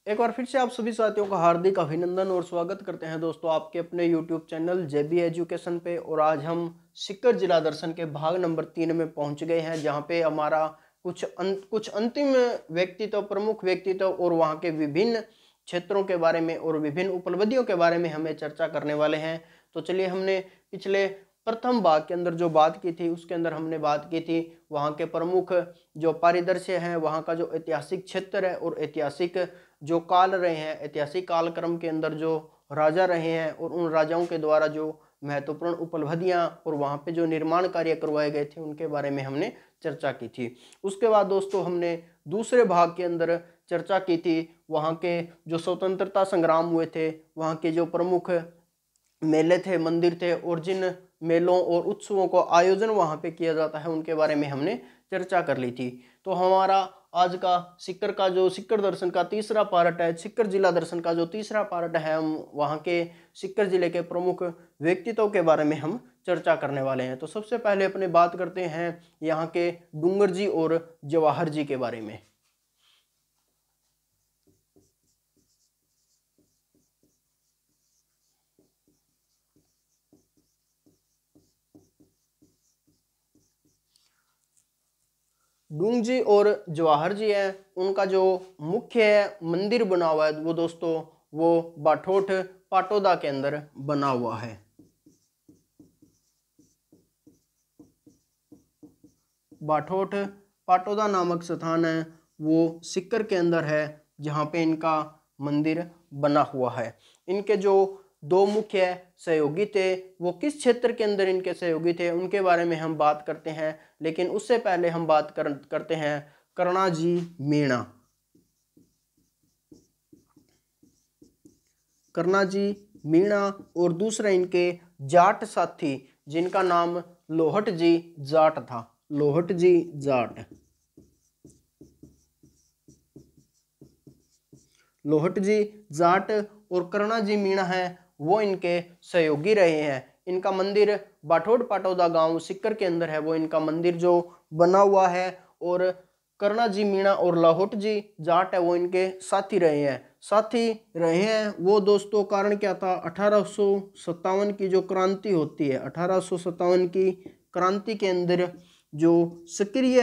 एक बार फिर से आप सभी साथियों का हार्दिक अभिनंदन और स्वागत करते हैं दोस्तों आपके अपने YouTube चैनल जेबी एजुकेशन पे। और आज हम सीकर जिला दर्शन के भाग नंबर 3 में पहुंच गए हैं, जहां पे हमारा कुछ अंतिम व्यक्तित्व, प्रमुख व्यक्तित्व और वहां के विभिन्न क्षेत्रों के बारे में और विभिन्न उपलब्धियों के बारे में हमें चर्चा करने वाले हैं। तो चलिए, हमने पिछले प्रथम भाग के अंदर जो बात की थी उसके अंदर हमने बात की थी वहाँ के प्रमुख जो परिदृश्य हैं, वहाँ का जो ऐतिहासिक क्षेत्र है और ऐतिहासिक जो काल रहे हैं, ऐतिहासिक कालक्रम के अंदर जो राजा रहे हैं और उन राजाओं के द्वारा जो महत्वपूर्ण उपलब्धियां और वहाँ पे जो निर्माण कार्य करवाए गए थे उनके बारे में हमने चर्चा की थी। उसके बाद दोस्तों हमने दूसरे भाग के अंदर चर्चा की थी वहाँ के जो स्वतंत्रता संग्राम हुए थे, वहाँ के जो प्रमुख मेले थे, मंदिर थे और जिन मेलों और उत्सवों को आयोजन वहाँ पे किया जाता है उनके बारे में हमने चर्चा कर ली थी। तो हमारा आज का सीकर दर्शन का तीसरा पार्ट है, सीकर जिला दर्शन का जो तीसरा पार्ट है, हम वहाँ के सीकर जिले के प्रमुख व्यक्तित्वों के बारे में हम चर्चा करने वाले हैं। तो सबसे पहले अपने बात करते हैं यहाँ के डूंगर जी और जवाहर जी के बारे में। डूंग जी और जवाहर जी हैं, उनका जो मुख्य मंदिर बना हुआ है वो दोस्तों वो बाठोट पाटोदा के अंदर बना हुआ है। बाठोट पाटोदा नामक स्थान है वो सीकर के अंदर है, जहाँ पे इनका मंदिर बना हुआ है। इनके जो दो मुख्य सहयोगी थे वो किस क्षेत्र के अंदर इनके सहयोगी थे उनके बारे में हम बात करते हैं, लेकिन उससे पहले हम बात करते हैं कर्णाजी मीणा। कर्णाजी मीणा और दूसरा इनके जाट साथी जिनका नाम लोहट जी जाट था। लोहट जी जाट, लोहट जी जाट और कर्णाजी मीणा है वो इनके सहयोगी रहे हैं। इनका मंदिर बाठोड पाटोदा गांव सीकर के अंदर है, वो इनका मंदिर जो बना हुआ है। और कर्णाजी मीणा और लाहौट जी जाट है वो इनके साथी रहे हैं। वो दोस्तों कारण क्या था, 1857 की जो क्रांति होती है, 1857 की क्रांति के अंदर जो सक्रिय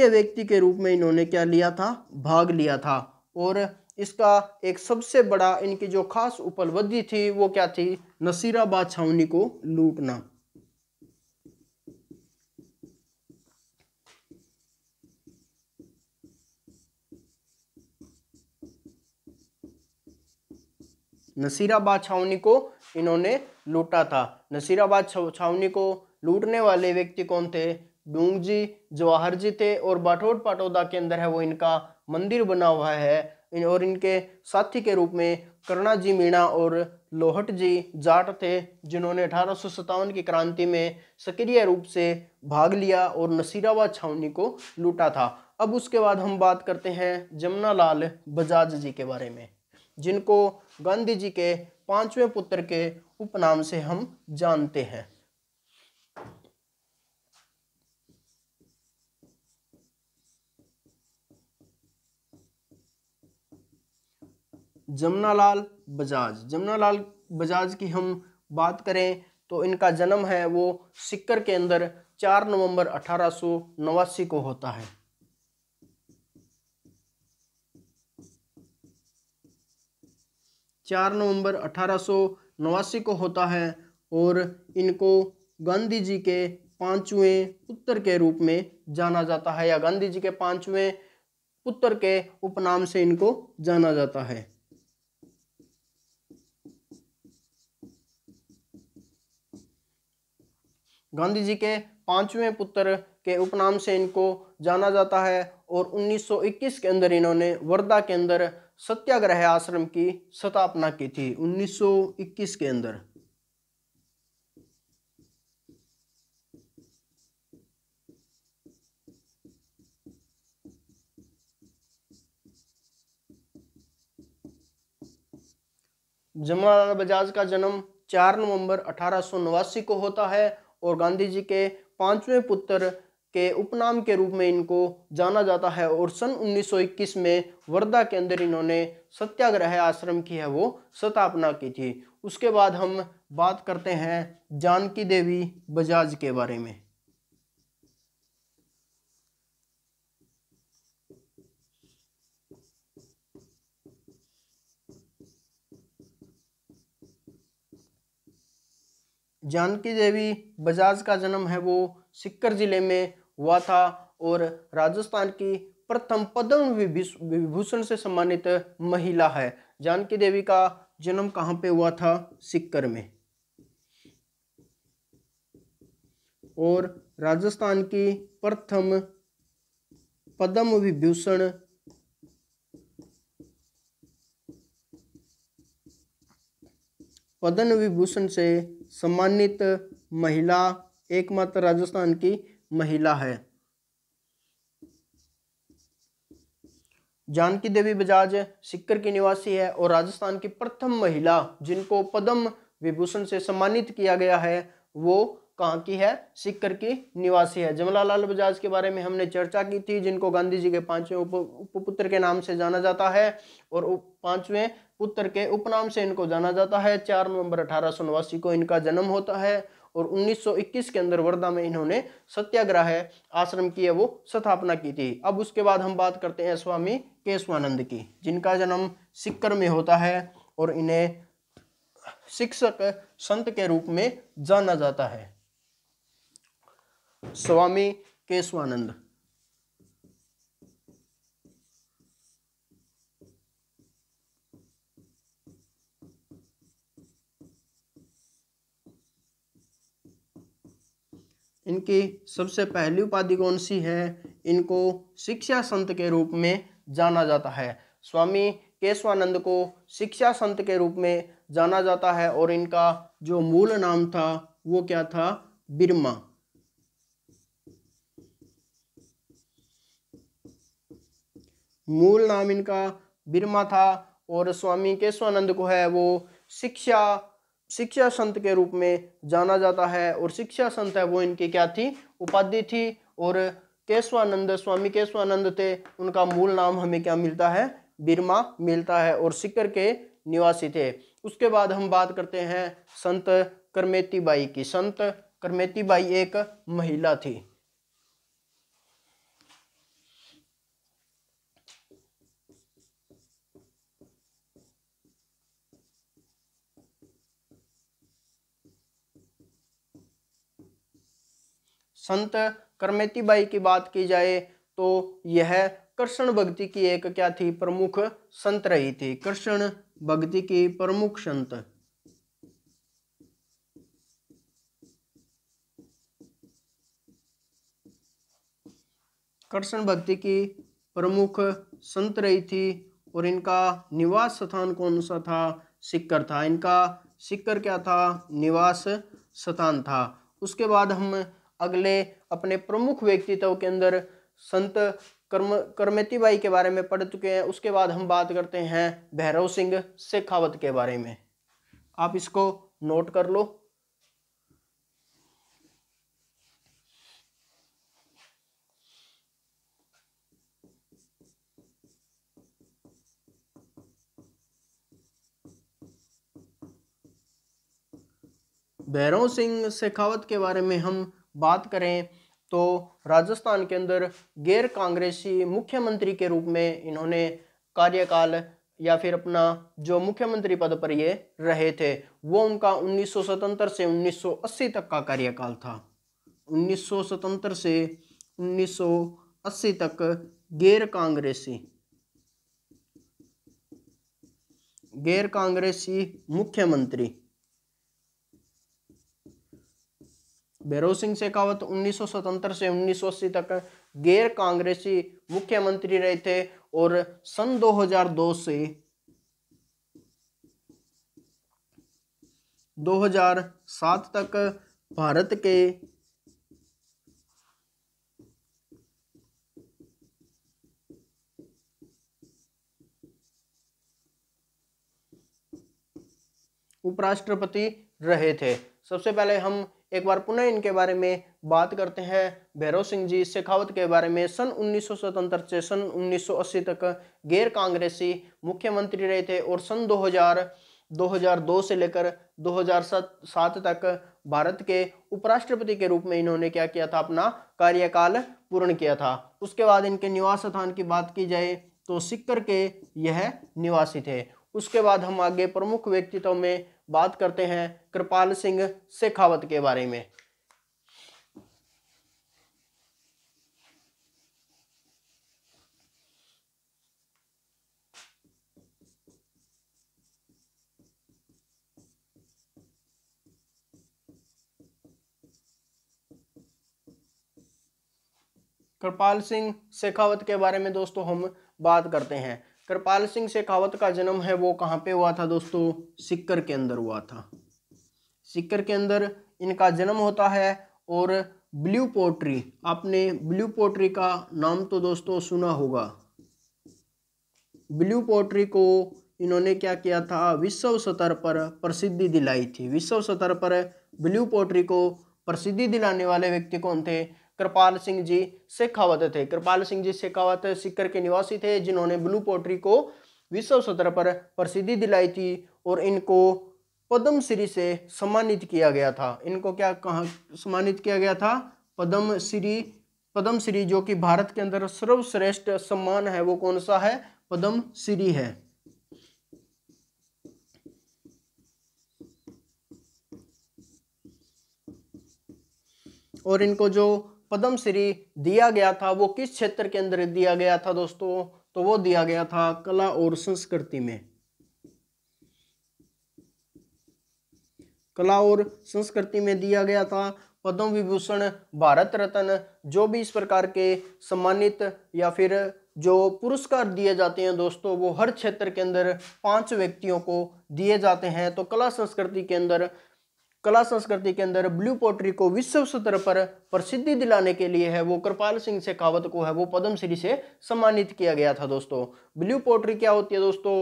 व्यक्ति के रूप में इन्होंने क्या लिया था, भाग लिया था। और इसका एक सबसे बड़ा इनकी जो खास उपलब्धि थी वो क्या थी, नसीराबाद छावनी को लूटना। नसीराबाद छावनी को इन्होंने लूटा था। नसीराबाद छावनी को लूटने वाले व्यक्ति कौन थे, डूंग जी जवाहर जी थे। और बाठोड पाटोदा के अंदर है वो इनका मंदिर बना हुआ है। और इनके साथी के रूप में कर्णाजी मीणा और लोहट जी जाट थे, जिन्होंने 1857 की क्रांति में सक्रिय रूप से भाग लिया और नसीराबाद छावनी को लूटा था। अब उसके बाद हम बात करते हैं जमनालाल बजाज जी के बारे में, जिनको गांधी जी के 5वें पुत्र के उपनाम से हम जानते हैं। जमनालाल बजाज की हम बात करें तो इनका जन्म है वो सीकर के अंदर 4 नवंबर 1889 को होता है। 4 नवंबर 1889 को होता है। और इनको गांधी जी के 5वें पुत्र के रूप में जाना जाता है, या गांधी जी के 5वें पुत्र के उपनाम से इनको जाना जाता है। गांधी जी के 5वें पुत्र के उपनाम से इनको जाना जाता है। और 1921 के अंदर इन्होंने वर्धा के अंदर सत्याग्रह आश्रम की स्थापना की थी। 1921 के अंदर जमनालाल बजाज का जन्म 4 नवंबर 1889 को होता है। और गांधी जी के 5वें पुत्र के उपनाम के रूप में इनको जाना जाता है। और सन 1921 में वर्धा के अंदर इन्होंने सत्याग्रह आश्रम की है वो स्थापना की थी। उसके बाद हम बात करते हैं जानकी देवी बजाज के बारे में। जानकी देवी बजाज का जन्म है वो सीकर जिले में हुआ था और राजस्थान की प्रथम पद्म विभूषण से सम्मानित महिला है। जानकी देवी का जन्म कहाँ पे हुआ था? सीकर में। और राजस्थान की प्रथम पद्म विभूषण से सम्मानित महिला, एकमात्र राजस्थान की महिला है। जानकी देवी बजाज सीकर की निवासी है और राजस्थान की प्रथम महिला जिनको पद्म विभूषण से सम्मानित किया गया है वो कहाँ की है? सीकर की निवासी है। जमनालाल बजाज के बारे में हमने चर्चा की थी, जिनको गांधी जी के 5वें उपपुत्र के नाम से जाना जाता है और 5वें पुत्र के उपनाम से इनको जाना जाता है। 4 नवंबर 1889 को इनका जन्म होता है और 1921 के अंदर वर्धा में इन्होंने सत्याग्रह आश्रम की है वो स्थापना की थी। अब उसके बाद हम बात करते हैं स्वामी केशवानंद की, जिनका जन्म सीकर में होता है और इन्हें शिक्षक संत के रूप में जाना जाता है। स्वामी केशवानंद इनकी सबसे पहली उपाधि कौन सी है? इनको शिक्षा संत के रूप में जाना जाता है। स्वामी केशवानंद को शिक्षा संत के रूप में जाना जाता है और इनका जो मूल नाम था वो क्या था? बिरमा। मूल नाम इनका बिरमा था और स्वामी केशवानंद को है वो शिक्षा संत के रूप में जाना जाता है और शिक्षा संत है वो इनकी क्या थी? उपाधि थी। और केशवानंद, स्वामी केशवानंद थे, उनका मूल नाम हमें क्या मिलता है? बिरमा मिलता है और सीकर के निवासी थे। उसके बाद हम बात करते हैं संत करमेती बाई की। संत करमेती बाई एक महिला थी। संत करमेती बाई की बात की जाए तो यह कृष्ण भक्ति की एक क्या थी? प्रमुख संत रही थी। कृष्ण भक्ति की प्रमुख संत। कृष्ण भक्ति की प्रमुख संत रही थी और इनका निवास स्थान कौन सा था? सीकर था। इनका सीकर क्या था? निवास स्थान था। उसके बाद हम अगले अपने प्रमुख व्यक्तित्व के अंदर संत करमेती बाई के बारे में पढ़ चुके हैं। उसके बाद हम बात करते हैं भैरव सिंह शेखावत के बारे में। आप इसको नोट कर लो। भैरव सिंह शेखावत के बारे में हम बात करें तो राजस्थान के अंदर गैर कांग्रेसी मुख्यमंत्री के रूप में इन्होंने कार्यकाल या फिर अपना जो मुख्यमंत्री पद पर ये रहे थे वो उनका 1977 से 1980 तक का कार्यकाल था। 1977 से 1980 तक गैर कांग्रेसी मुख्यमंत्री भैरव सिंह शेखावत 1977 से 1980 तक गैर कांग्रेसी मुख्यमंत्री रहे थे और सन 2002 से 2007 तक भारत के उपराष्ट्रपति रहे थे। सबसे पहले हम एक बार पुनः इनके बारे में बात करते हैं। भैरव सिंह जी शेखावत के बारे में सन 1977 से सन 1980 तक गैर कांग्रेसी मुख्यमंत्री रहे थे और सन 2002 से लेकर 2007 तक भारत के उपराष्ट्रपति के रूप में इन्होंने क्या किया था, अपना कार्यकाल पूर्ण किया था। उसके बाद इनके निवास स्थान की बात की जाए तो सीकर के यह निवासी थे। उसके बाद हम आगे प्रमुख व्यक्तित्व में बात करते हैं कृपाल सिंह शेखावत के बारे में। कृपाल सिंह शेखावत के बारे में दोस्तों हम बात करते हैं। कृपाल सिंह शेखावत का जन्म है वो कहाँ पे हुआ था दोस्तों, सीकर के अंदर हुआ था। सीकर के अंदर इनका जन्म होता है। और ब्लू पोट्री, आपने ब्लू पोट्री का नाम तो दोस्तों सुना होगा। ब्लू पोट्री को इन्होंने क्या किया था, विश्व स्तर पर प्रसिद्धि दिलाई थी। विश्व स्तर पर ब्लू पोट्री को प्रसिद्धि दिलाने वाले व्यक्ति कौन थे, कृपाल सिंह जी शेखावत थे। कृपाल सिंह जी शेखावत सीकर के निवासी थे जिन्होंने ब्लू पोट्री को विश्व स्तर पर प्रसिद्धि दिलाई थी और इनको पद्मश्री से सम्मानित किया गया था। इनको क्या कहा सम्मानित किया गया था, पद्मश्री। पद्मश्री जो कि भारत के अंदर सर्वश्रेष्ठ सम्मान है वो कौन सा है, पद्मश्री है। और इनको जो पद्मश्री दिया गया था वो किस क्षेत्र के अंदर दिया गया था दोस्तों, तो वो दिया गया था कला और संस्कृति में। कला और संस्कृति में दिया गया था। पद्म विभूषण, भारत रत्न, जो भी इस प्रकार के सम्मानित या फिर जो पुरस्कार दिए जाते हैं दोस्तों वो हर क्षेत्र के अंदर 5 व्यक्तियों को दिए जाते हैं। तो कला संस्कृति के अंदर ब्लू पोट्री को विश्व स्तर पर प्रसिद्धि दिलाने के लिए है वो कृपाल सिंह शेखावत को है वो पद्मश्री से सम्मानित किया गया था दोस्तों। ब्लू पोट्री क्या होती है दोस्तों,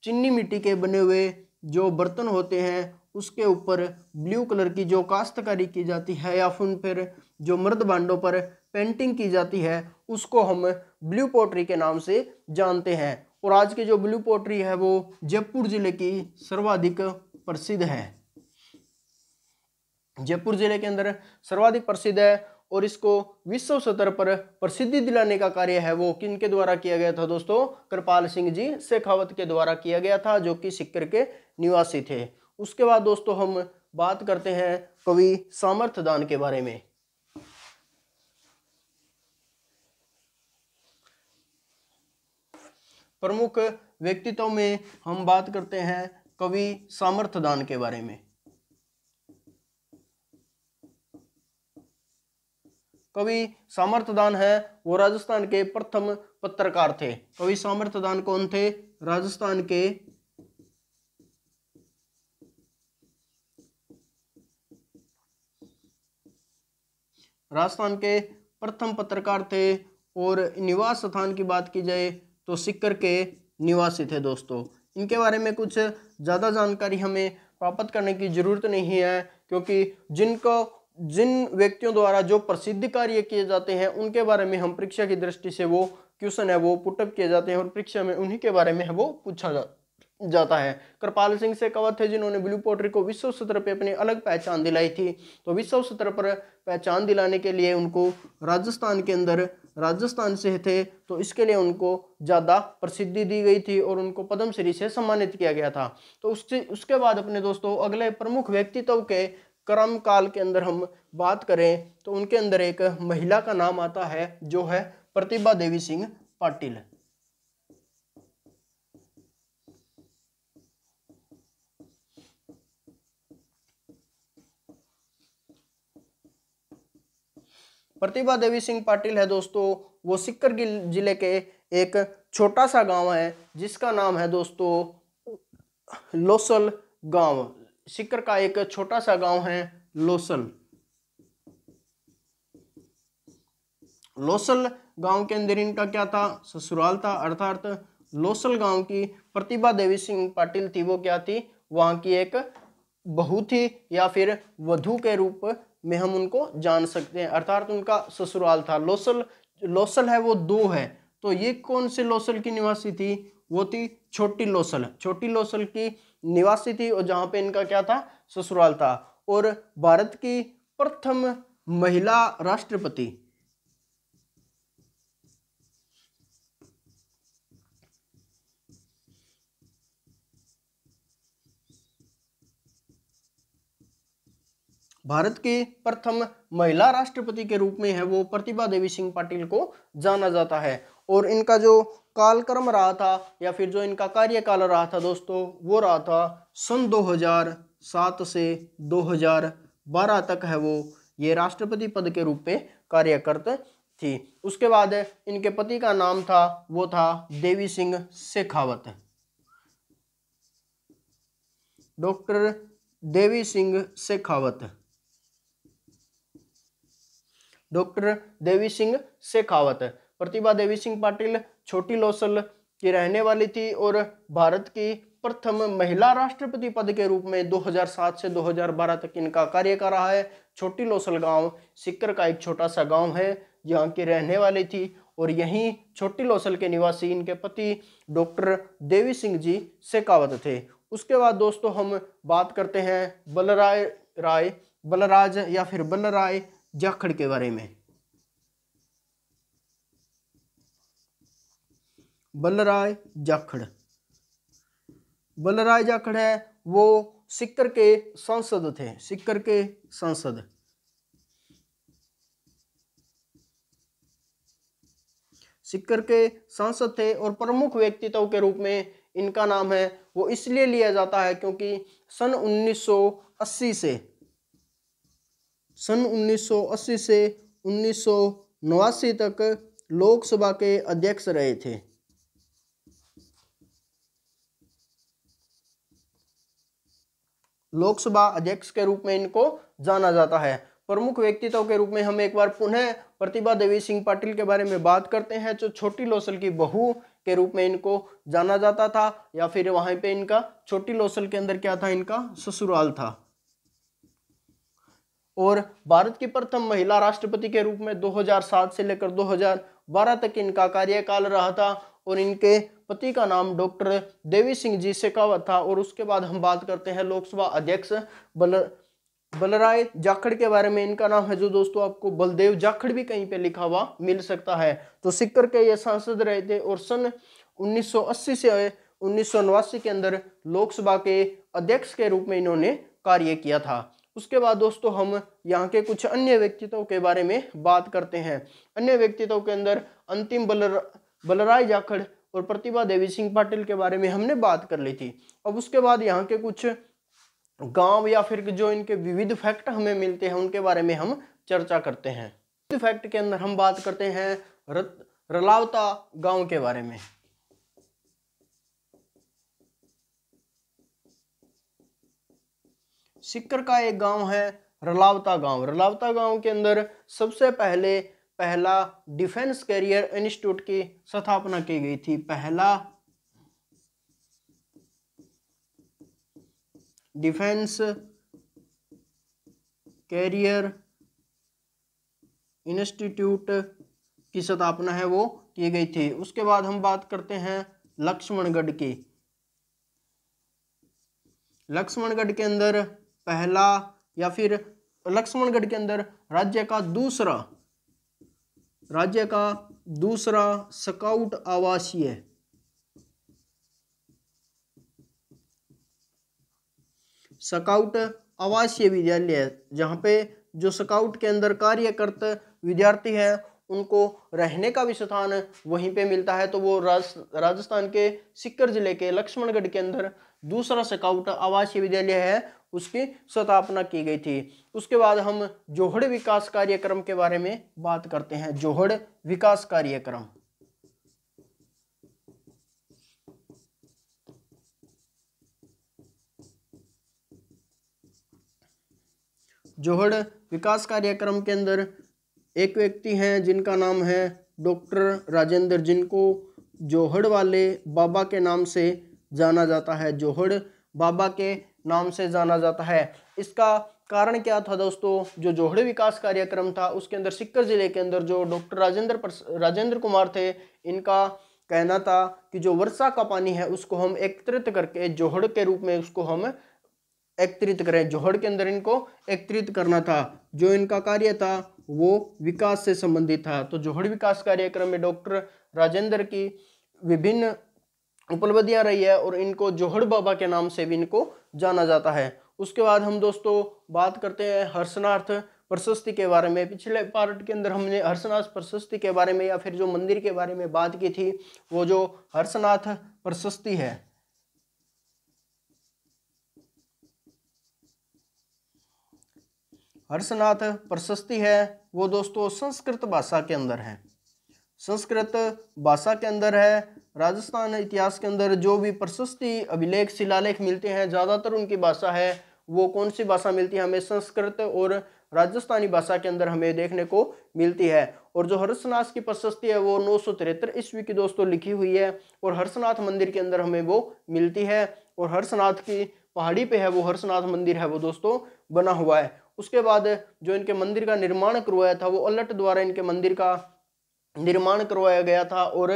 चीनी मिट्टी के बने हुए जो बर्तन होते हैं उसके ऊपर ब्लू कलर की जो काश्तकारी की जाती है या फिर जो मर्द भांडों पर पेंटिंग की जाती है उसको हम ब्लू पोट्री के नाम से जानते हैं। और आज की जो ब्लू पोट्री है वो जयपुर जिले की सर्वाधिक प्रसिद्ध है। जयपुर जिले के अंदर सर्वाधिक प्रसिद्ध है और इसको विश्व स्तर पर प्रसिद्धि दिलाने का कार्य है वो किनके द्वारा किया गया था दोस्तों, कृपाल सिंह जी शेखावत के द्वारा किया गया था जो कि सीकर के निवासी थे। उसके बाद दोस्तों हम बात करते हैं कवि सामर्थ्यदान के बारे में। प्रमुख व्यक्तित्व में हम बात करते हैं कवि सामर्थ्यदान के बारे में। कवि सामर्थ्यदान है वो राजस्थान के प्रथम पत्रकार थे। कवि सामर्थ्यदान कौन थे, राजस्थान के प्रथम पत्रकार थे। और निवास स्थान की बात की जाए तो सीकर के निवासी थे दोस्तों। इनके बारे में कुछ ज़्यादा जानकारी हमें प्राप्त करने की जरूरत नहीं है क्योंकि जिन व्यक्तियों द्वारा जो प्रसिद्ध कार्य किए जाते हैं उनके बारे में हम परीक्षा की दृष्टि से वो क्वेश्चन है वो पुटअप किए जाते हैं और परीक्षा में उन्हीं के बारे में है वो पूछा जाता है। कृपाल सिंह शेखावत थे जिन्होंने ब्लू पोट्री को विश्व स्तर पर अपनी अलग पहचान दिलाई थी। तो विश्व स्तर पर पहचान दिलाने के लिए उनको राजस्थान से थे तो इसके लिए उनको ज़्यादा प्रसिद्धि दी गई थी और उनको पद्मश्री से सम्मानित किया गया था। तो उसके बाद अपने दोस्तों अगले प्रमुख व्यक्तित्व के क्रम काल के अंदर हम बात करें तो उनके अंदर एक महिला का नाम आता है जो है प्रतिभा देवी सिंह पाटिल। प्रतिभा देवी सिंह पाटिल है दोस्तों वो सीकर जिले के एक छोटा सा गांव है जिसका नाम है दोस्तों लोसल गांव। सीकर का एक छोटा सा गांव है लोसल। लोसल गांव के अंदर इनका क्या था, ससुराल था। अर्थात लोसल गांव की प्रतिभा देवी सिंह पाटिल थी वो क्या थी, वहां की एक बहू थी या फिर वधू के रूप में हम उनको जान सकते हैं, अर्थात उनका ससुराल था। लोसल, लोसल है वो 2 है, तो ये कौन से लोसल की निवासी थी? वो थी छोटी लोसल, छोटी लोसल की निवासी थी, और जहां पे इनका क्या था? ससुराल था। और भारत की प्रथम महिला राष्ट्रपति, भारत की प्रथम महिला राष्ट्रपति के रूप में है वो प्रतिभा देवी सिंह पाटिल को जाना जाता है। और इनका जो कालक्रम रहा था, या फिर जो इनका कार्यकाल रहा था दोस्तों, वो रहा था सन 2007 से 2012 तक है वो ये राष्ट्रपति पद के रूप में कार्य करते थी। उसके बाद इनके पति का नाम था, वो था देवी सिंह शेखावत, डॉक्टर देवी सिंह शेखावत, डॉक्टर देवी सिंह शेखावत। प्रतिभा देवी सिंह पाटिल छोटी लोसल की रहने वाली थी और भारत की प्रथम महिला राष्ट्रपति पद के रूप में 2007 से 2012 तक इनका कार्यकाल रहा है। छोटी लोसल गांव सिक्कर का एक छोटा सा गांव है, जहां की रहने वाली थी, और यहीं छोटी लोसल के निवासी इनके पति डॉक्टर देवी सिंह जी शेखावत थे। उसके बाद दोस्तों हम बात करते हैं बलराज या फिर बलराय जाखड़ के बारे में। बलराय जाखड़, बलराय जाखड़ है वो सिक्कर के सांसद थे, सिक्कर के सांसद, सिक्कर के सांसद थे। और प्रमुख व्यक्तित्व के रूप में इनका नाम है वो इसलिए लिया जाता है क्योंकि सन 1980 से 1989 तक लोकसभा के अध्यक्ष रहे थे। लोकसभा अध्यक्ष के रूप में इनको जाना जाता है। प्रमुख व्यक्तित्व के रूप में हम एक बार पुनः प्रतिभा देवी सिंह पाटिल के बारे में बात करते हैं, जो छोटी लोसल की बहू के रूप में इनको जाना जाता था, या फिर वहां पे इनका छोटी लोसल के अंदर क्या था? इनका ससुराल था। और भारत की प्रथम महिला राष्ट्रपति के रूप में 2007 से लेकर 2012 तक इनका कार्यकाल रहा था, और इनके पति का नाम डॉक्टर देवी सिंह जी शेखावत था। और उसके बाद हम बात करते हैं लोकसभा अध्यक्ष बलराय जाखड़ के बारे में। इनका नाम है जो दोस्तों आपको बलदेव जाखड़ भी कहीं पे लिखा हुआ मिल सकता है। तो सिक्कर के ये सांसद रहे थे, और सन 1980 से 1989 के अंदर लोकसभा के अध्यक्ष के रूप में इन्होंने कार्य किया था। उसके बाद दोस्तों हम यहाँ के कुछ अन्य व्यक्तित्व के बारे में बात करते हैं। अन्य व्यक्तित्व के अंदर अंतिम बलराय जाखड़ और प्रतिभा देवी सिंह पाटिल के बारे में हमने बात कर ली थी। अब उसके बाद यहाँ के कुछ गांव या फिर जो इनके विविध फैक्ट हमें मिलते हैं उनके बारे में हम चर्चा करते हैं। विविध फैक्ट के अंदर हम बात करते हैं रलावता गांव के बारे में। सिक्कर का एक गांव है रलावता गांव। रलावता गांव के अंदर सबसे पहला डिफेंस कैरियर इंस्टीट्यूट की स्थापना की गई थी। पहला डिफेंस कैरियर इंस्टीट्यूट की स्थापना है वो की गई थी। उसके बाद हम बात करते हैं लक्ष्मणगढ़ की। लक्ष्मणगढ़ के अंदर पहला या फिर लक्ष्मणगढ़ के अंदर राज्य का दूसरा स्काउट आवासीय विद्यालय, जहाँ पे जो स्काउट के अंदर कार्यरत विद्यार्थी है उनको रहने का भी स्थान वहीं पे मिलता है। तो वो राजस्थान के सिक्कर जिले के लक्ष्मणगढ़ के अंदर दूसरा स्काउट आवासीय विद्यालय है, उसकी स्थापना की गई थी। उसके बाद हम जोहड़ विकास कार्यक्रम के बारे में बात करते हैं। जोहड़ विकास कार्यक्रम, जोहड़ विकास कार्यक्रम के अंदर एक व्यक्ति हैं जिनका नाम है डॉक्टर राजेंद्र, जिनको जोहड़ वाले बाबा के नाम से जाना जाता है। जोहड़ बाबा के नाम से जाना जाता है। इसका कारण क्या था दोस्तों, जो जोहड़ विकास कार्यक्रम था उसके अंदर सीकर जिले के अंदर जो डॉक्टर राजेंद्र कुमार थे, इनका कहना था कि जो वर्षा का पानी है उसको हम एकत्रित करके जोहड़ के रूप में उसको हम एकत्रित करें। जोहड़ के अंदर इनको एकत्रित करना था। जो इनका कार्य था वो विकास से संबंधित था। तो जोहड़ विकास कार्यक्रम में डॉक्टर राजेंद्र की विभिन्न उपलब्धियां रही है और इनको जोहड़ बाबा के नाम से भी इनको जाना जाता है। उसके बाद हम दोस्तों बात करते हैं हर्षनाथ प्रशस्ति के बारे में। पिछले पार्ट के अंदर हमने हर्षनाथ प्रशस्ति के बारे में या फिर जो मंदिर के बारे में बात की थी, वो जो हर्षनाथ प्रशस्ति है, हर्षनाथ प्रशस्ति है वो दोस्तों संस्कृत भाषा के अंदर है। संस्कृत भाषा के अंदर है। राजस्थान इतिहास के अंदर जो भी प्रशस्ति अभिलेख शिलालेख मिलते हैं, ज़्यादातर उनकी भाषा है वो कौन सी भाषा मिलती है हमें, संस्कृत और राजस्थानी भाषा के अंदर हमें देखने को मिलती है। और जो हर्षनाथ की प्रशस्ति है वो 973 ईस्वी की दोस्तों लिखी हुई है और हर्षनाथ मंदिर के अंदर हमें वो मिलती है। और हर्षनाथ की पहाड़ी पे है वो हर्षनाथ मंदिर है वो दोस्तों बना हुआ है। उसके बाद जो इनके मंदिर का निर्माण करवाया था वो अल्लट द्वारा इनके मंदिर का निर्माण करवाया गया था। और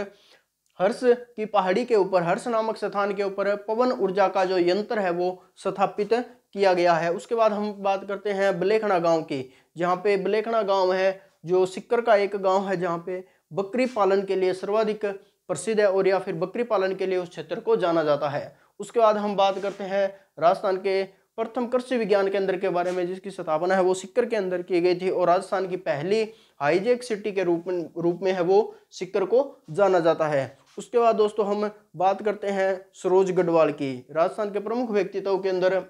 हर्ष की पहाड़ी के ऊपर, हर्ष नामक स्थान के ऊपर पवन ऊर्जा का जो यंत्र है वो स्थापित किया गया है। उसके बाद हम बात करते हैं बलेखना गांव की, जहाँ पे बलेखना गांव है जो सिक्कर का एक गांव है जहाँ पे बकरी पालन के लिए सर्वाधिक प्रसिद्ध है और या फिर बकरी पालन के लिए उस क्षेत्र को जाना जाता है। उसके बाद हम बात करते हैं राजस्थान के प्रथम कृषि विज्ञान केंद्र के बारे में, जिसकी स्थापना है वो सिक्कर के अंदर की गई थी और राजस्थान की पहली हाईटेक सिटी के रूप में है वो सिक्कर को जाना जाता है। उसके बाद दोस्तों हम बात करते हैं सरोज गढ़वाल की। राजस्थान के प्रमुख व्यक्तित्व के अंदर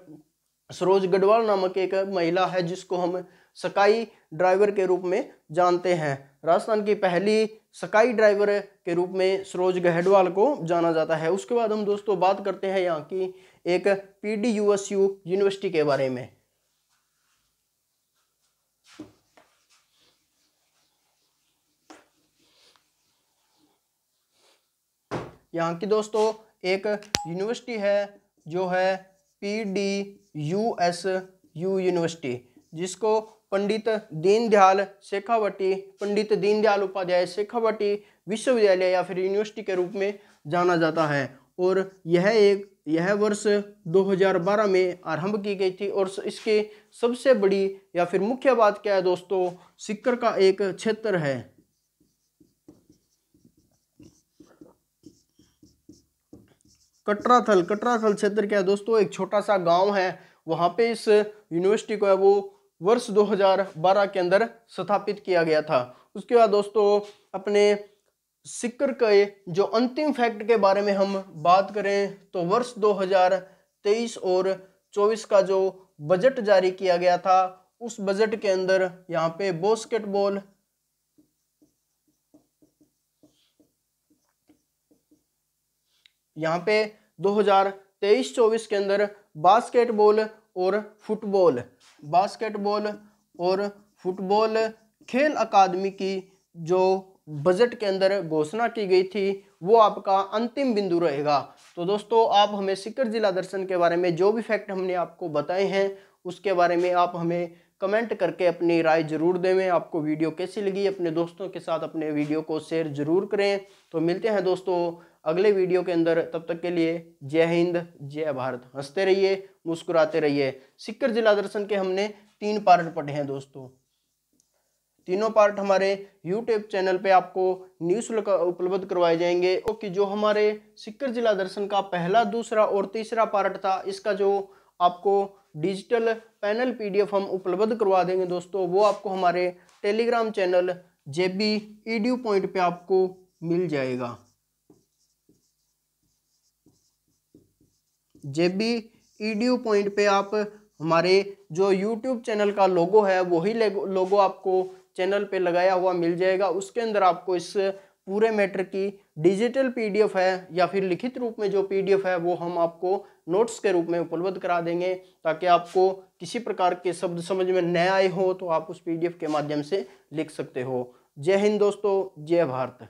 सरोज गढ़वाल नामक एक महिला है जिसको हम स्काई ड्राइवर के रूप में जानते हैं। राजस्थान की पहली स्काई ड्राइवर के रूप में सरोज गढ़वाल को जाना जाता है। उसके बाद हम दोस्तों बात करते हैं यहाँ की एक PDUSU यूनिवर्सिटी के बारे में। यहाँ की दोस्तों एक यूनिवर्सिटी है जो है PDUSU यूनिवर्सिटी, जिसको पंडित दीनदयाल उपाध्याय शेखावटी विश्वविद्यालय या फिर यूनिवर्सिटी के रूप में जाना जाता है। और यह वर्ष 2012 में आरंभ की गई थी। और इसके सबसे बड़ी या फिर मुख्य बात क्या है दोस्तों, सिक्कर का एक क्षेत्र है, कटराथल क्षेत्र क्या है दोस्तों, एक छोटा सा गांव है, वहां पे इस यूनिवर्सिटी को है वो वर्ष 2012 के अंदर स्थापित किया गया था। उसके बाद दोस्तों अपने सिक्कर के जो अंतिम फैक्ट के बारे में हम बात करें तो वर्ष 2023 और 24 का जो बजट जारी किया गया था, उस बजट के अंदर यहाँ पे बास्केटबॉल, यहाँ पे 2023-24 के अंदर बास्केटबॉल और फुटबॉल खेल अकादमी की जो बजट के अंदर घोषणा की गई थी वो आपका अंतिम बिंदु रहेगा। तो दोस्तों आप हमें सिक्कर जिला दर्शन के बारे में जो भी फैक्ट हमने आपको बताए हैं उसके बारे में आप हमें कमेंट करके अपनी राय जरूर दें। आपको वीडियो कैसी लगी, अपने दोस्तों के साथ अपने वीडियो को शेयर जरूर करें। तो मिलते हैं दोस्तों अगले वीडियो के अंदर, तब तक के लिए जय हिंद जय भारत। हंसते रहिए, मुस्कुराते रहिए। सिक्कर जिला दर्शन के हमने 3 पार्ट पढ़े हैं दोस्तों। तीनों पार्ट हमारे YouTube चैनल पे आपको निःशुल्क उपलब्ध करवाए जाएंगे। कि जो हमारे सिक्कर जिला दर्शन का पहला, दूसरा और तीसरा पार्ट था, इसका जो आपको डिजिटल पैनल PDF हम उपलब्ध करवा देंगे दोस्तों, वो आपको हमारे Telegram channel JB EDU point पे आपको मिल जाएगा। JB EDU पॉइंट पे आप हमारे जो YouTube चैनल का लोगो है वही लोगो आपको चैनल पे लगाया हुआ मिल जाएगा। उसके अंदर आपको इस पूरे मैटर की डिजिटल PDF है या फिर लिखित रूप में जो PDF है वो हम आपको नोट्स के रूप में उपलब्ध करा देंगे, ताकि आपको किसी प्रकार के शब्द समझ में न आए हो तो आप उस PDF के माध्यम से लिख सकते हो। जय हिंद दोस्तों, जय भारत।